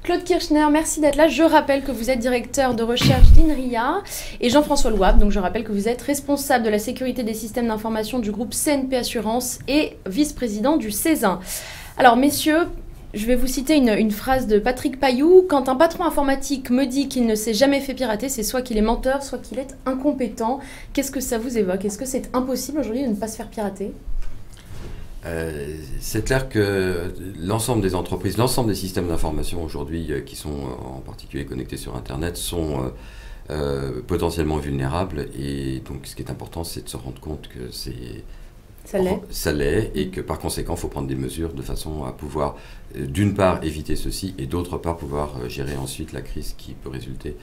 Claude Kirchner, merci d'être là. Je rappelle que vous êtes directeur de recherche d'INRIA et Jean-François Louab. Donc je rappelle que vous êtes responsable de la sécurité des systèmes d'information du groupe CNP Assurance et vice-président du CESIN. Alors messieurs, je vais vous citer une phrase de Patrick Payoux. Quand un patron informatique me dit qu'il ne s'est jamais fait pirater, c'est soit qu'il est menteur, soit qu'il est incompétent. Qu'est-ce que ça vous évoque? Est-ce que c'est impossible aujourd'hui de ne pas se faire pirater? C'est clair que l'ensemble des entreprises, l'ensemble des systèmes d'information aujourd'hui qui sont en particulier connectés sur Internet sont potentiellement vulnérables. Et donc ce qui est important, c'est de se rendre compte que ça l'est et que par conséquent, il faut prendre des mesures de façon à pouvoir d'une part éviter ceci et d'autre part pouvoir gérer ensuite la crise qui peut résulter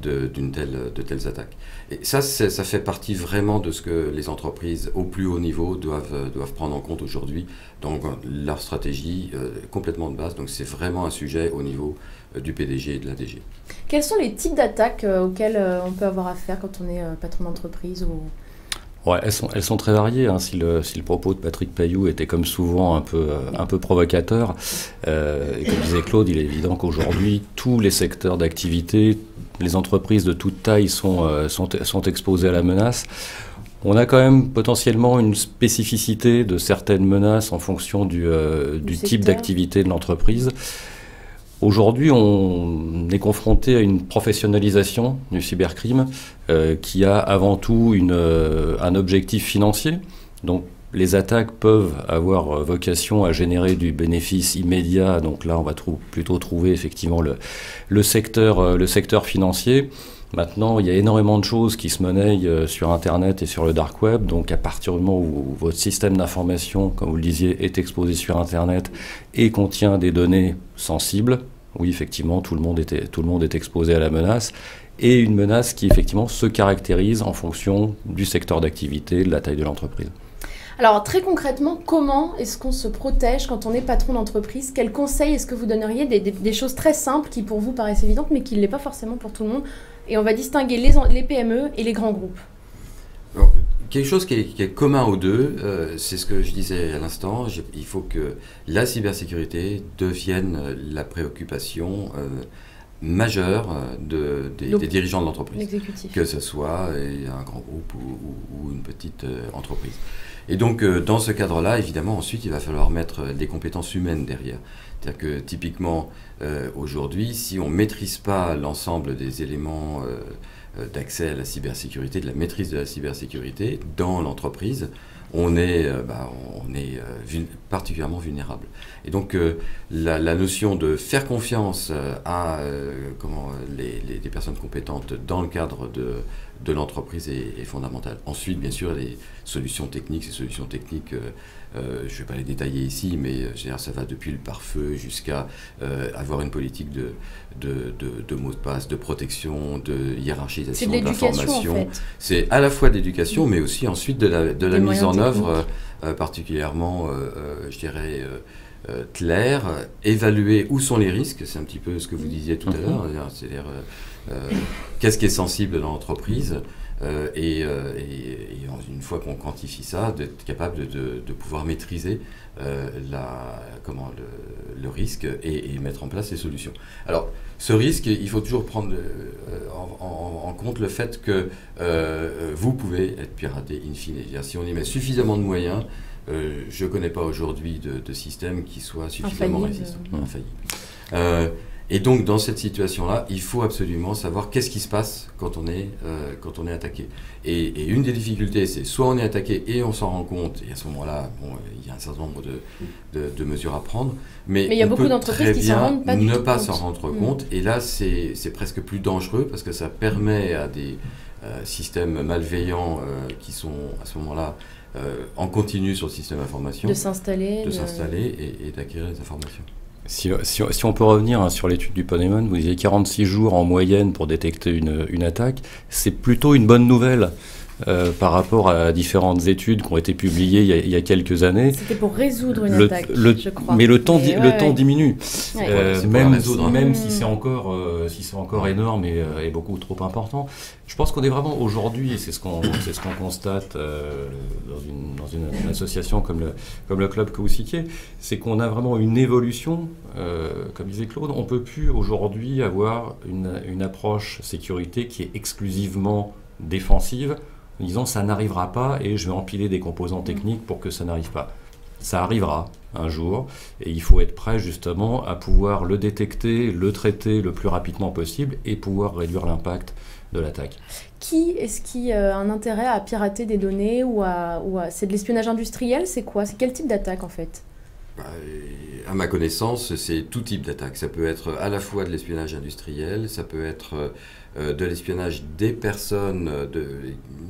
de telles attaques. Et ça fait partie vraiment de ce que les entreprises au plus haut niveau doivent prendre en compte aujourd'hui dans leur stratégie complètement de base. Donc c'est vraiment un sujet au niveau du PDG et de l'ADG. Quels sont les types d'attaques auxquelles on peut avoir affaire quand on est patron d'entreprise ou... Ouais, elles sont très variées. Hein. Si le propos de Patrick Payoux était comme souvent un peu provocateur, et comme disait Claude, il est évident qu'aujourd'hui, tous les secteurs d'activité, les entreprises de toute taille sont exposées à la menace. On a quand même potentiellement une spécificité de certaines menaces en fonction du type d'activité de l'entreprise. Aujourd'hui, on est confronté à une professionnalisation du cybercrime qui a avant tout un objectif financier. Donc, les attaques peuvent avoir vocation à générer du bénéfice immédiat. Donc là, on va plutôt trouver effectivement le secteur financier. Maintenant, il y a énormément de choses qui se monnaient sur Internet et sur le dark web. Donc, à partir du moment où votre système d'information, comme vous le disiez, est exposé sur Internet et contient des données sensibles, oui, effectivement, tout le monde est exposé à la menace. Et une menace qui, effectivement, se caractérise en fonction du secteur d'activité, de la taille de l'entreprise. Alors, très concrètement, comment est-ce qu'on se protège quand on est patron d'entreprise? Quels conseils est-ce que vous donneriez? Des choses très simples qui, pour vous, paraissent évidentes, mais qui ne l'est pas forcément pour tout le monde. Et on va distinguer les PME et les grands groupes. Alors, quelque chose qui est commun aux deux, c'est ce que je disais à l'instant. Il faut que la cybersécurité devienne la préoccupation majeure des dirigeants de l'entreprise. Que ce soit un grand groupe ou une petite entreprise. Et donc, dans ce cadre-là, évidemment, ensuite, il va falloir mettre des compétences humaines derrière. C'est-à-dire que, typiquement, aujourd'hui, si on ne maîtrise pas l'ensemble des éléments d'accès à la cybersécurité, de la maîtrise de la cybersécurité dans l'entreprise, on est particulièrement vulnérable. Et donc, la notion de faire confiance à les personnes compétentes dans le cadre de l'entreprise est fondamentale. Ensuite, bien sûr, les solutions techniques, je ne vais pas les détailler ici, mais ça va depuis le pare-feu jusqu'à avoir une politique de mots de passe, de protection, de hiérarchisation de l'information. En fait. C'est à la fois de l'éducation, mais aussi ensuite de la mise en œuvre particulièrement, je dirais, claire, évaluer où sont les risques, c'est un petit peu ce que vous disiez tout à l'heure, c'est-à-dire qu'est-ce qui est sensible dans l'entreprise, et une fois qu'on quantifie ça, d'être capable de pouvoir maîtriser le risque et mettre en place les solutions. Alors, ce risque, il faut toujours prendre en compte le fait que vous pouvez être piraté in fine. Si on y met suffisamment de moyens, je ne connais pas aujourd'hui de système qui soit suffisamment résistant, infaillible. Et donc, dans cette situation-là, il faut absolument savoir qu'est-ce qui se passe quand on est attaqué. Et une des difficultés, c'est soit on est attaqué et on s'en rend compte, et à ce moment-là, il y a un certain nombre de mesures à prendre, mais il y a beaucoup d'entreprises qui s'en rendent pas du tout compte. Ne pas s'en rendre compte, et là, c'est presque plus dangereux, parce que ça permet à des systèmes malveillants qui sont, à ce moment-là, en continu sur le système d'information, de s'installer et d'acquérir les informations. Si on peut revenir sur l'étude du Ponemon, vous disiez 46 jours en moyenne pour détecter une attaque, c'est plutôt une bonne nouvelle. par rapport à différentes études qui ont été publiées il y a quelques années. C'était pour résoudre une attaque, je crois. Mais le temps diminue, même si c'est encore énorme et beaucoup trop important. Je pense qu'on est vraiment aujourd'hui, et c'est ce qu'on constate dans une association comme le club que vous citiez, c'est qu'on a vraiment une évolution, comme disait Claude. On ne peut plus aujourd'hui avoir une approche sécurité qui est exclusivement défensive, en disant ça n'arrivera pas et je vais empiler des composants techniques pour que ça n'arrive pas. Ça arrivera un jour et il faut être prêt justement à pouvoir le détecter, le traiter le plus rapidement possible et pouvoir réduire l'impact de l'attaque. Est-ce qui a un intérêt à pirater des données c'est de l'espionnage industriel? C'est quoi? C'est quel type d'attaque en fait? À ma connaissance, c'est tout type d'attaque. Ça peut être à la fois de l'espionnage industriel, ça peut être de l'espionnage des personnes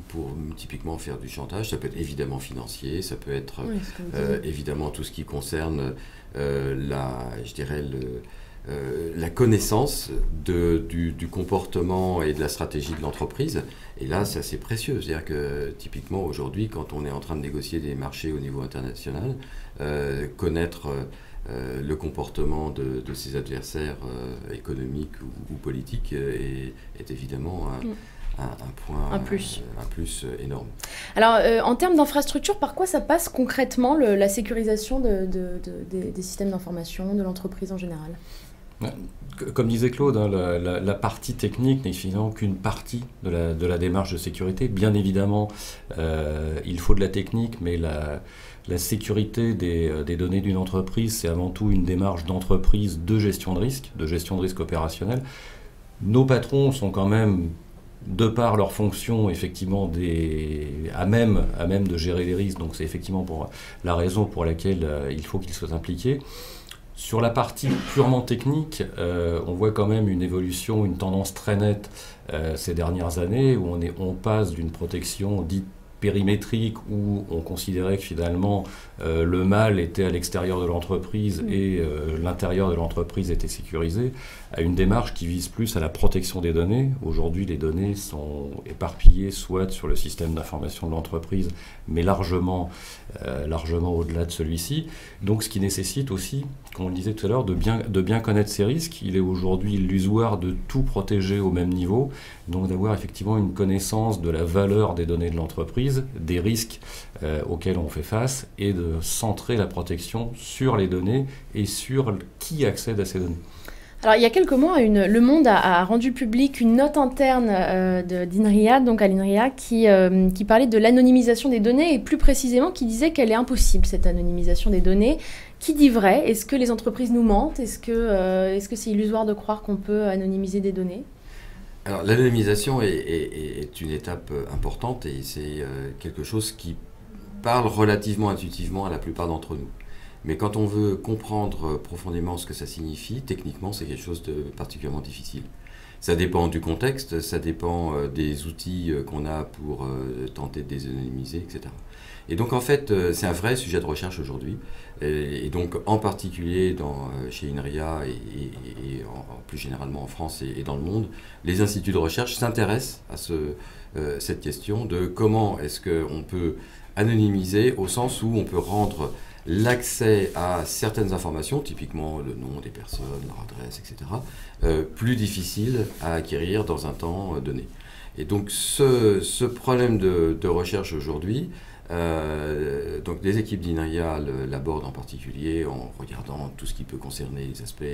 pour typiquement faire du chantage, ça peut être évidemment financier, ça peut être évidemment tout ce qui concerne la connaissance du comportement et de la stratégie de l'entreprise. Et là, c'est assez précieux. C'est-à-dire que typiquement aujourd'hui, quand on est en train de négocier des marchés au niveau international, connaître le comportement de ses adversaires économiques ou politiques est évidemment un plus énorme. Alors, en termes d'infrastructure, par quoi ça passe concrètement la sécurisation des systèmes d'information de l'entreprise en général? Comme disait Claude, hein, la partie technique n'est finalement qu'une partie de la démarche de sécurité. Bien évidemment, il faut de la technique, mais la sécurité des données d'une entreprise, c'est avant tout une démarche d'entreprise de gestion de risque opérationnel. Nos patrons sont quand même, de par leur fonction, effectivement, à même de gérer les risques. Donc c'est effectivement pour la raison pour laquelle il faut qu'ils soient impliqués. Sur la partie purement technique, on voit quand même une évolution, une tendance très nette ces dernières années, où on passe d'une protection dite périmétrique, où on considérait que finalement le mal était à l'extérieur de l'entreprise et l'intérieur de l'entreprise était sécurisé, à une démarche qui vise plus à la protection des données. Aujourd'hui, les données sont éparpillées soit sur le système d'information de l'entreprise, mais largement au-delà de celui-ci. Donc ce qui nécessite aussi, comme on le disait tout à l'heure, de bien connaître ces risques. Il est aujourd'hui illusoire de tout protéger au même niveau, donc d'avoir effectivement une connaissance de la valeur des données de l'entreprise, des risques auxquels on fait face, et de centrer la protection sur les données et sur qui accède à ces données. Alors, il y a quelques mois, Le Monde a rendu public une note interne d'INRIA, donc à l'INRIA, qui parlait de l'anonymisation des données et plus précisément qui disait qu'elle est impossible, cette anonymisation des données. Qui dit vrai? Est-ce que les entreprises nous mentent? Est-ce que c'est illusoire de croire qu'on peut anonymiser des données? Alors, l'anonymisation est une étape importante et c'est quelque chose qui parle relativement intuitivement à la plupart d'entre nous. Mais quand on veut comprendre profondément ce que ça signifie, techniquement, c'est quelque chose de particulièrement difficile. Ça dépend du contexte, ça dépend des outils qu'on a pour tenter de désanonymiser, etc. Et donc, en fait, c'est un vrai sujet de recherche aujourd'hui. Et donc, en particulier chez INRIA et plus généralement en France et dans le monde, les instituts de recherche s'intéressent à cette question de comment est-ce qu'on peut anonymiser au sens où on peut rendre l'accès à certaines informations, typiquement le nom des personnes, leur adresse, etc., plus difficile à acquérir dans un temps donné. Et donc ce problème de recherche aujourd'hui, donc les équipes d'INRIA l'abordent en particulier en regardant tout ce qui peut concerner les aspects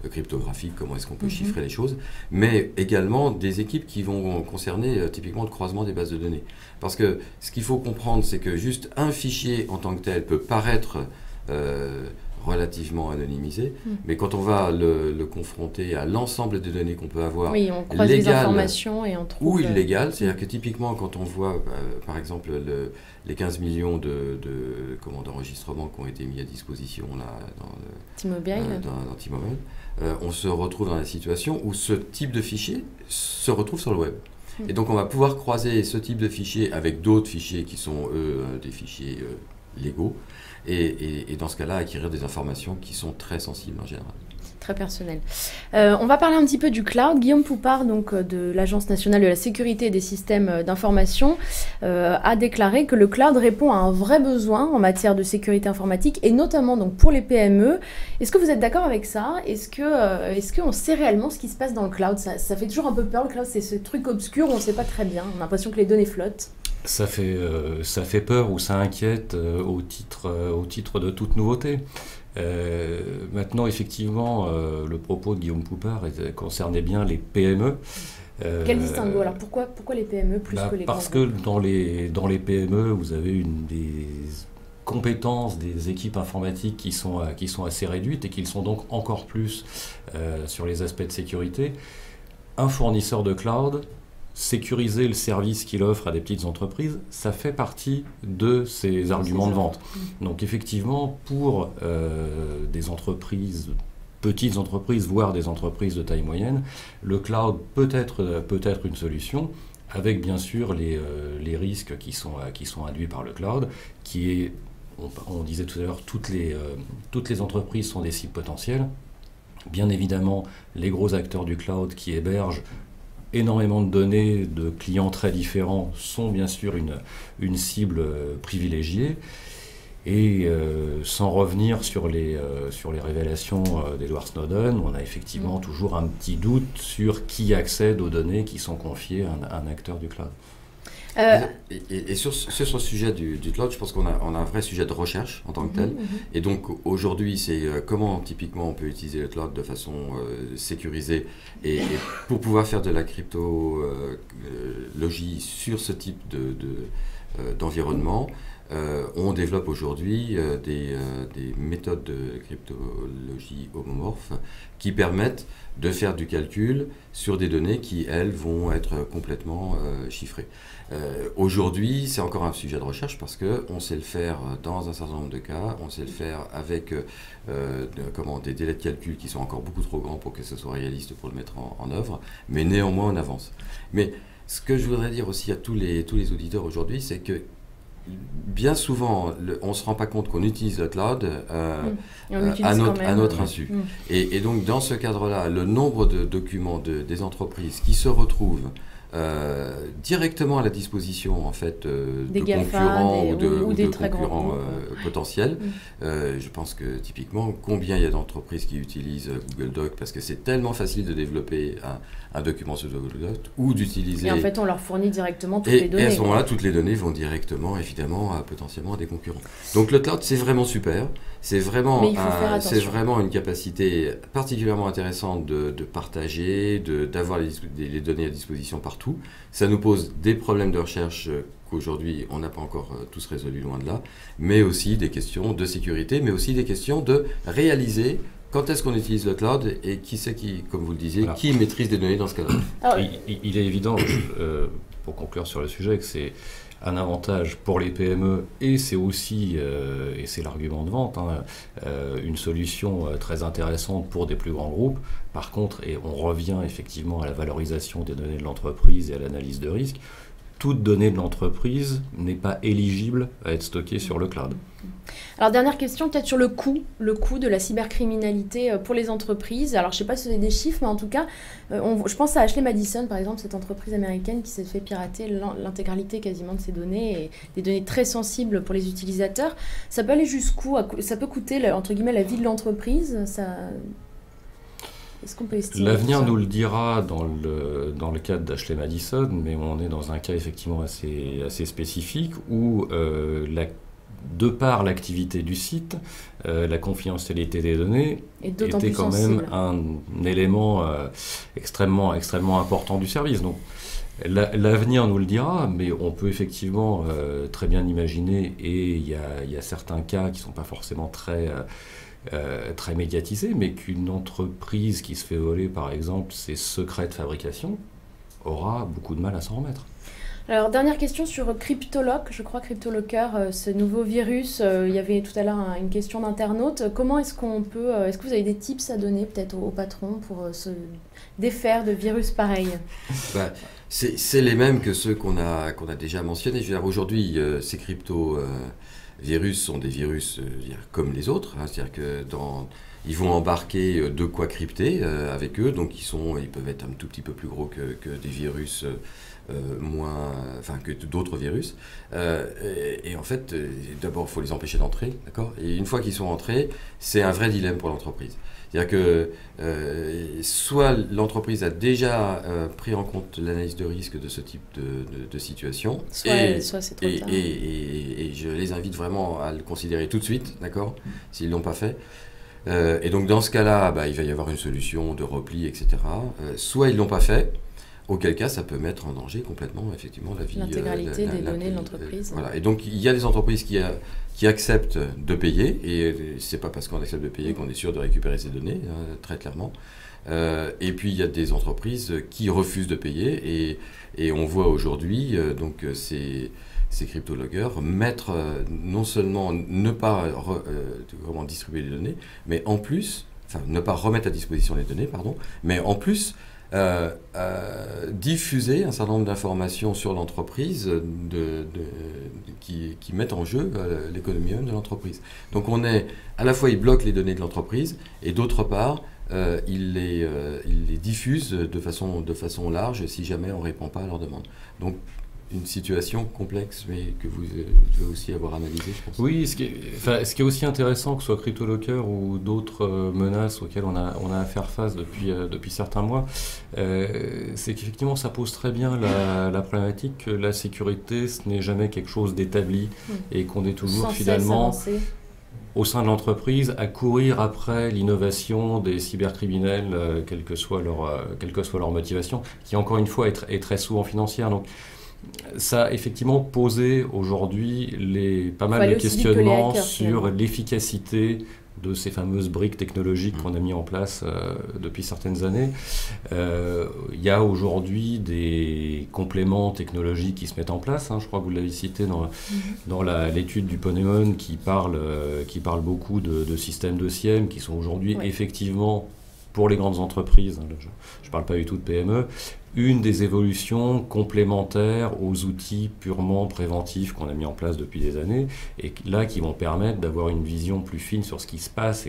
cryptographiques, comment est-ce qu'on peut chiffrer les choses, mais également des équipes qui vont concerner typiquement le croisement des bases de données. Parce que ce qu'il faut comprendre, c'est que juste un fichier en tant que tel peut paraître relativement anonymisé, mais quand on va le confronter à l'ensemble des données qu'on peut avoir, oui, on croise les informations et on trouve... ou illégales, c'est-à-dire que typiquement quand on voit par exemple les 15 millions d'enregistrements qui ont été mis à disposition là, dans T-Mobile, on se retrouve dans la situation où ce type de fichier se retrouve sur le web. Et donc on va pouvoir croiser ce type de fichier avec d'autres fichiers qui sont des fichiers légaux, et dans ce cas-là acquérir des informations qui sont très sensibles en général. Très personnel. On va parler un petit peu du cloud. Guillaume Poupard, donc, de l'Agence nationale de la sécurité des systèmes d'information, a déclaré que le cloud répond à un vrai besoin en matière de sécurité informatique et notamment donc, pour les PME. Est-ce que vous êtes d'accord avec ça? Est-ce qu'on sait réellement ce qui se passe dans le cloud? Ça fait toujours un peu peur, le cloud, c'est ce truc obscur où on ne sait pas très bien. On a l'impression que les données flottent. Ça fait peur ou ça inquiète au titre de toute nouveauté. Maintenant, effectivement, le propos de Guillaume Poupard concernait bien les PME. Quel distinguo? Alors pourquoi les PME plus que les grands Parce que dans les PME, vous avez des compétences des équipes informatiques qui sont assez réduites et qui le sont donc encore plus sur les aspects de sécurité. Un fournisseur de cloud, sécuriser le service qu'il offre à des petites entreprises, ça fait partie de ses arguments de vente. Donc effectivement, pour des entreprises, petites entreprises, voire des entreprises de taille moyenne, le cloud peut être une solution, avec bien sûr les risques qui sont induits par le cloud, qui est, on disait tout à l'heure, toutes les entreprises sont des cibles potentielles. Bien évidemment, les gros acteurs du cloud qui hébergent énormément de données de clients très différents sont bien sûr une cible privilégiée. Et sans revenir sur les révélations d'Edward Snowden, on a effectivement toujours un petit doute sur qui accède aux données qui sont confiées à un acteur du cloud. Et sur ce sujet du cloud, je pense qu'on a un vrai sujet de recherche en tant que tel. Et donc aujourd'hui, c'est comment typiquement on peut utiliser le cloud de façon sécurisée et pour pouvoir faire de la cryptologie sur ce type d'environnement. On développe aujourd'hui des méthodes de cryptologie homomorphes qui permettent de faire du calcul sur des données qui, elles, vont être complètement chiffrées. Aujourd'hui, c'est encore un sujet de recherche parce qu'on sait le faire dans un certain nombre de cas, on sait le faire avec des délais de calcul qui sont encore beaucoup trop grands pour que ce soit réaliste pour le mettre en œuvre, mais néanmoins on avance. Mais ce que je voudrais dire aussi à tous les auditeurs aujourd'hui, c'est que bien souvent, on ne se rend pas compte qu'on utilise le cloud à notre insu. Et donc, dans ce cadre-là, le nombre de documents des entreprises qui se retrouvent directement à la disposition en fait, des de GAFA, concurrents ou de très concurrents potentiels. Je pense que typiquement, combien il y a d'entreprises qui utilisent Google Doc parce que c'est tellement facile de développer un document sur Google Doc ou d'utiliser... Et en fait, on leur fournit directement toutes les données. Et à ce moment-là, toutes les données vont directement, évidemment, potentiellement à des concurrents. Donc le cloud, c'est vraiment super. C'est vraiment une capacité particulièrement intéressante de partager, d'avoir les données à disposition partout. Ça nous pose des problèmes de recherche qu'aujourd'hui, on n'a pas encore tous résolus, loin de là, mais aussi des questions de sécurité, mais aussi des questions de réaliser quand est-ce qu'on utilise le cloud et qui c'est qui, comme vous le disiez, qui maîtrise des données dans ce cas-là. Il est évident, pour conclure sur le sujet, que c'est un avantage pour les PME et c'est aussi, et c'est l'argument de vente, une solution très intéressante pour des plus grands groupes. Par contre, et on revient effectivement à la valorisation des données de l'entreprise et à l'analyse de risque, toute donnée de l'entreprise n'est pas éligible à être stockée sur le cloud. Alors, dernière question, peut-être sur le coût de la cybercriminalité pour les entreprises. Alors, je ne sais pas si vous avez des chiffres, mais en tout cas, je pense à Ashley Madison, par exemple, cette entreprise américaine qui s'est fait pirater l'intégralité quasiment de ses données, et des données très sensibles pour les utilisateurs. Ça peut aller jusqu'où? Ça peut coûter, entre guillemets, la vie de l'entreprise. Est-ce qu'on peut estimer L'avenir nous le dira dans le cadre d'Ashley Madison, mais on est dans un cas effectivement assez spécifique où de par l'activité du site, la confidentialité des données était quand même un élément extrêmement important du service. Donc, l'avenir nous le dira, mais on peut effectivement très bien imaginer, et il y a certains cas qui ne sont pas forcément très médiatisés, mais qu'une entreprise qui se fait voler, par exemple, ses secrets de fabrication, aura beaucoup de mal à s'en remettre. Alors, dernière question sur CryptoLock, je crois CryptoLocker, ce nouveau virus. Il y avait tout à l'heure une question d'internaute. Comment est-ce qu'on peut... est-ce que vous avez des tips à donner peut-être aux patrons pour se défaire de virus pareils? C'est les mêmes que ceux qu'on a déjà mentionnés. Je veux dire, aujourd'hui, ces cryptos virus sont des virus comme les autres, hein, c'est-à-dire que ils vont embarquer de quoi crypter avec eux, donc ils peuvent être un tout petit peu plus gros que des virus que d'autres virus. Et en fait, d'abord, il faut les empêcher d'entrer, d'accord ? Et une fois qu'ils sont entrés, c'est un vrai dilemme pour l'entreprise. C'est-à-dire que soit l'entreprise a déjà pris en compte l'analyse de risque de ce type de situation, soit c'est trop tard. Et je les invite vraiment à le considérer tout de suite, d'accord, s'ils ne l'ont pas fait. Et donc dans ce cas-là, il va y avoir une solution de repli, etc. Soit ils ne l'ont pas fait, auquel cas ça peut mettre en danger complètement, effectivement, la vie... L'intégralité des données de l'entreprise. Voilà. Et donc il y a des entreprises qui acceptent de payer, et c'est pas parce qu'on accepte de payer qu'on est sûr de récupérer ces données, hein, très clairement. Et puis il y a des entreprises qui refusent de payer, et on voit aujourd'hui ces cryptologueurs non seulement ne pas distribuer les données, mais en plus, ne pas remettre à disposition les données, pardon, mais en plus diffuser un certain nombre d'informations sur l'entreprise qui mettent en jeu l'économie même de l'entreprise. Donc à la fois ils bloquent les données de l'entreprise, et d'autre part ils les diffusent de façon large si jamais on ne répond pas à leurs demandes. Donc une situation complexe, mais que vous devez aussi avoir analysé, je pense. Oui, ce qui est aussi intéressant, que ce soit CryptoLocker ou d'autres menaces auxquelles on a à faire face depuis certains mois, c'est qu'effectivement ça pose très bien la problématique que la sécurité, ce n'est jamais quelque chose d'établi, et qu'on est toujours finalement au sein de l'entreprise à courir après l'innovation des cybercriminels, quelle que soit leur motivation, qui encore une fois est très souvent financière. Donc, ça a effectivement posé aujourd'hui pas mal de questionnements sur l'efficacité de ces fameuses briques technologiques qu'on a mis en place depuis certaines années. Il y a aujourd'hui des compléments technologiques qui se mettent en place, hein. Je crois que vous l'avez cité dans l'étude du Ponemon qui parle beaucoup de systèmes de SIEM qui sont aujourd'hui effectivement, pour les grandes entreprises, hein, je ne parle pas du tout de PME, une des évolutions complémentaires aux outils purement préventifs qu'on a mis en place depuis des années, et là qui vont permettre d'avoir une vision plus fine sur ce qui se passe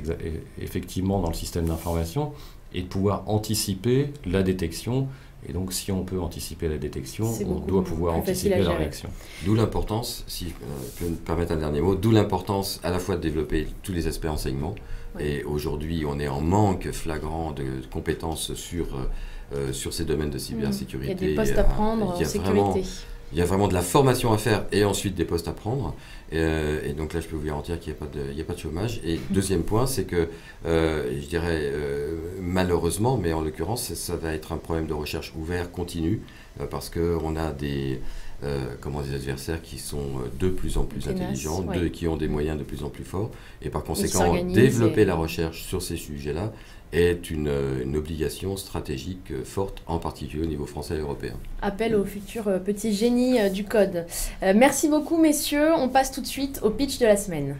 effectivement dans le système d'information, et de pouvoir anticiper la détection. Et donc si on peut anticiper la détection, on doit pouvoir anticiper la réaction. D'où l'importance, si je peux me permettre un dernier mot, d'où l'importance à la fois de développer tous les aspects enseignement, et aujourd'hui on est en manque flagrant de compétences sur ces domaines de cybersécurité. Il y a des postes à prendre en sécurité. Il y a vraiment de la formation à faire, et ensuite des postes à prendre. Et donc là, je peux vous garantir qu'il n'y a pas de chômage. Et deuxième point, c'est que, je dirais malheureusement, mais en l'occurrence, ça va être un problème de recherche ouvert, continu, parce qu'on a des adversaires qui sont de plus en plus intelligents, qui ont des moyens de plus en plus forts. Et par conséquent, développer la recherche sur ces sujets-là est une obligation stratégique forte, en particulier au niveau français et européen. Appel aux futurs petits génies du code. Merci beaucoup, messieurs. On passe tout de suite au pitch de la semaine.